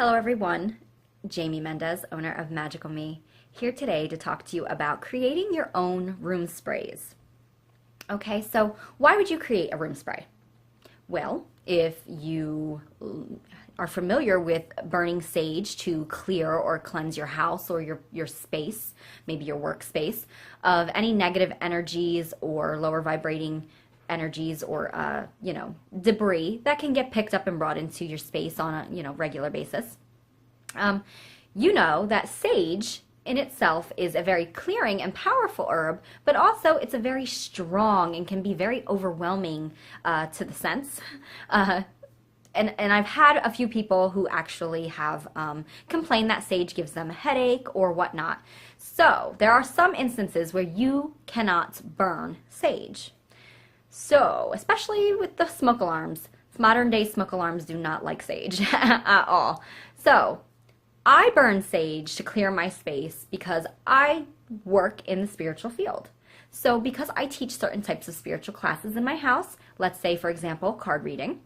Hello everyone, Jamie Mendez, owner of Magical Me, here today to talk to you about creating your own room sprays. Okay, so why would you create a room spray? Well, if you are familiar with burning sage to clear or cleanse your house or your space, maybe your workspace, of any negative energies or lower vibrating energies or debris that can get picked up and brought into your space on a regular basis. You know that sage in itself is a very clearing and powerful herb, but also it's a very strong and can be very overwhelming to the sense. And I've had a few people who actually have complained that sage gives them a headache or whatnot. So there are some instances where you cannot burn sage. So, especially with the smoke alarms, modern day smoke alarms do not like sage at all. So, I burn sage to clear my space because I work in the spiritual field. So, because I teach certain types of spiritual classes in my house, let's say, for example, card reading,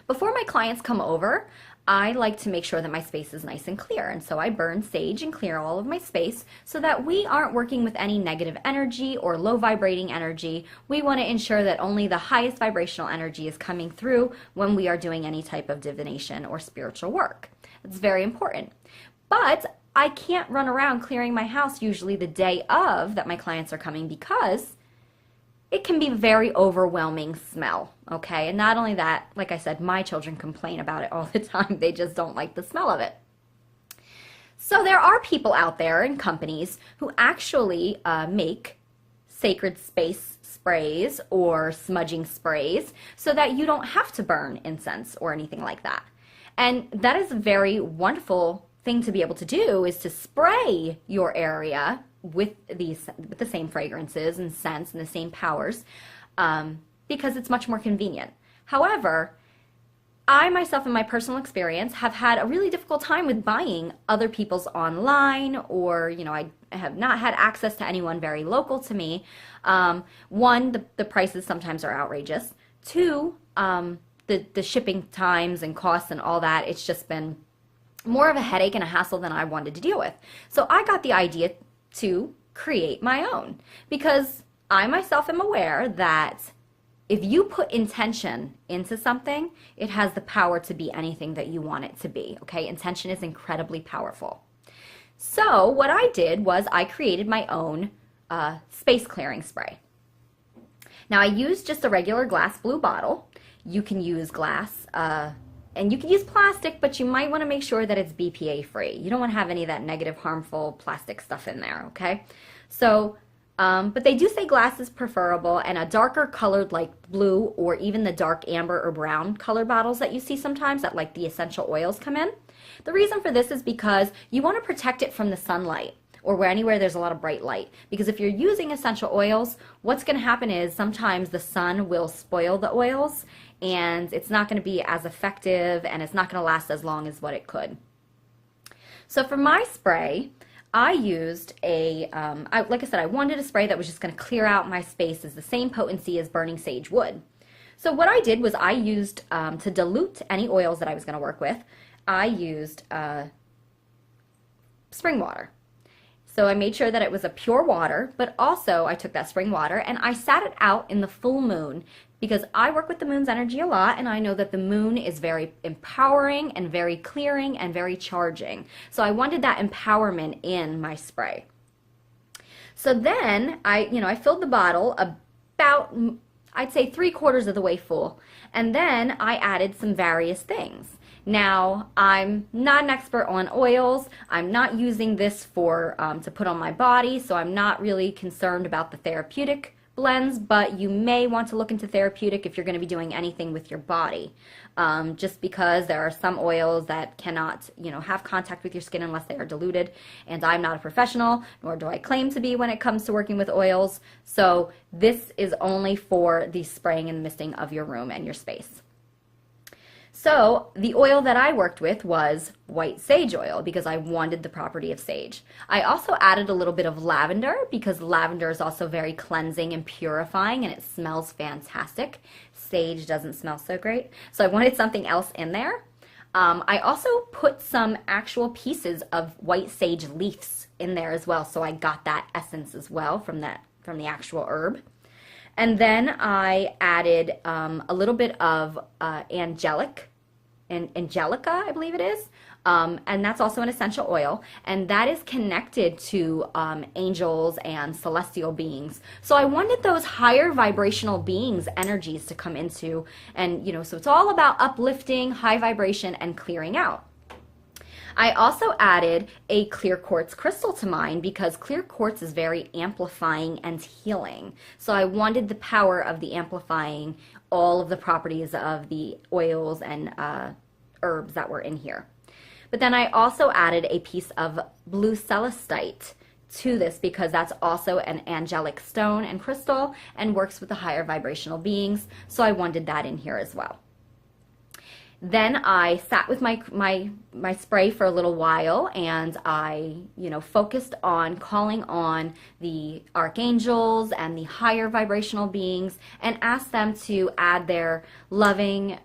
before my clients come over, I like to make sure that my space is nice and clear, and so I burn sage and clear all of my space so that we aren't working with any negative energy or low vibrating energy. We want to ensure that only the highest vibrational energy is coming through when we are doing any type of divination or spiritual work. It's very important. But I can't run around clearing my house usually the day of that my clients are coming because it can be a very overwhelming smell, okay? And not only that, like I said, my children complain about it all the time. They just don't like the smell of it. So there are people out there and companies who actually make sacred space sprays or smudging sprays so that you don't have to burn incense or anything like that. And that is a very wonderful thing to be able to do, is to spray your area with the same fragrances and scents and the same powers, because it's much more convenient. However, I myself, in my personal experience, have had a really difficult time with buying other people's online, or I have not had access to anyone very local to me. One, the prices sometimes are outrageous. Two, the shipping times and costs and all that, it's just been more of a headache and a hassle than I wanted to deal with. So I got the idea to create my own, because I myself am aware that if you put intention into something, it has the power to be anything that you want it to be, okay? Intention is incredibly powerful. So what I did was I created my own space clearing spray. Now I used just a regular glass blue bottle. You can use glass, and you can use plastic, but you might want to make sure that it's BPA free. You don't want to have any of that negative, harmful plastic stuff in there, okay? So, but they do say glass is preferable, and a darker colored like blue, or even the dark amber or brown color bottles that you see sometimes that like the essential oils come in. The reason for this is because you want to protect it from the sunlight or anywhere there's a lot of bright light. Because if you're using essential oils, what's going to happen is sometimes the sun will spoil the oils, and it's not going to be as effective, and it's not going to last as long as what it could. So for my spray, I used like I said, I wanted a spray that was just going to clear out my space, as the same potency as burning sage would. So what I did was I used, to dilute any oils that I was going to work with, I used spring water. So I made sure that it was a pure water, but also I took that spring water and I sat it out in the full moon, because I work with the moon's energy a lot, and I know that the moon is very empowering and very clearing and very charging. So I wanted that empowerment in my spray. So then I filled the bottle about, I'd say 3/4 of the way full, and then I added some various things. Now, I'm not an expert on oils. I'm not using this for to put on my body, so I'm not really concerned about the therapeutic blends, but you may want to look into therapeutic if you're going to be doing anything with your body, just because there are some oils that cannot have contact with your skin unless they are diluted, and I'm not a professional, nor do I claim to be when it comes to working with oils. So this is only for the spraying and misting of your room and your space. So the oil that I worked with was white sage oil, because I wanted the property of sage. I also added a little bit of lavender, because lavender is also very cleansing and purifying, and it smells fantastic. Sage doesn't smell so great, so I wanted something else in there. I also put some actual pieces of white sage leaves in there as well, so I got that essence as well from the actual herb. And then I added a little bit of Angelica, I believe it is. And that's also an essential oil, and that is connected to angels and celestial beings. So I wanted those higher vibrational beings' energies to come into, and so it's all about uplifting, high vibration, and clearing out. I also added a clear quartz crystal to mine because clear quartz is very amplifying and healing. So I wanted the power of the amplifying all of the properties of the oils and herbs that were in here. But then I also added a piece of blue celestite to this because that's also an angelic stone and crystal and works with the higher vibrational beings. So I wanted that in here as well. Then I sat with my spray for a little while, and I, focused on calling on the archangels and the higher vibrational beings and asked them to add their loving,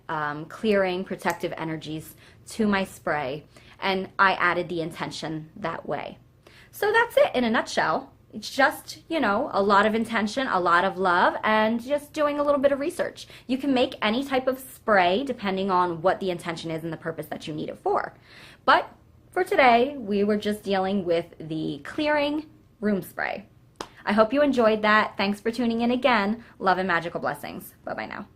clearing, protective energies to my spray. And I added the intention that way. So that's it in a nutshell. It's just, a lot of intention, a lot of love, and just doing a little bit of research. You can make any type of spray depending on what the intention is and the purpose that you need it for. But for today, we were just dealing with the clearing room spray. I hope you enjoyed that. Thanks for tuning in again. Love and magical blessings. Bye-bye now.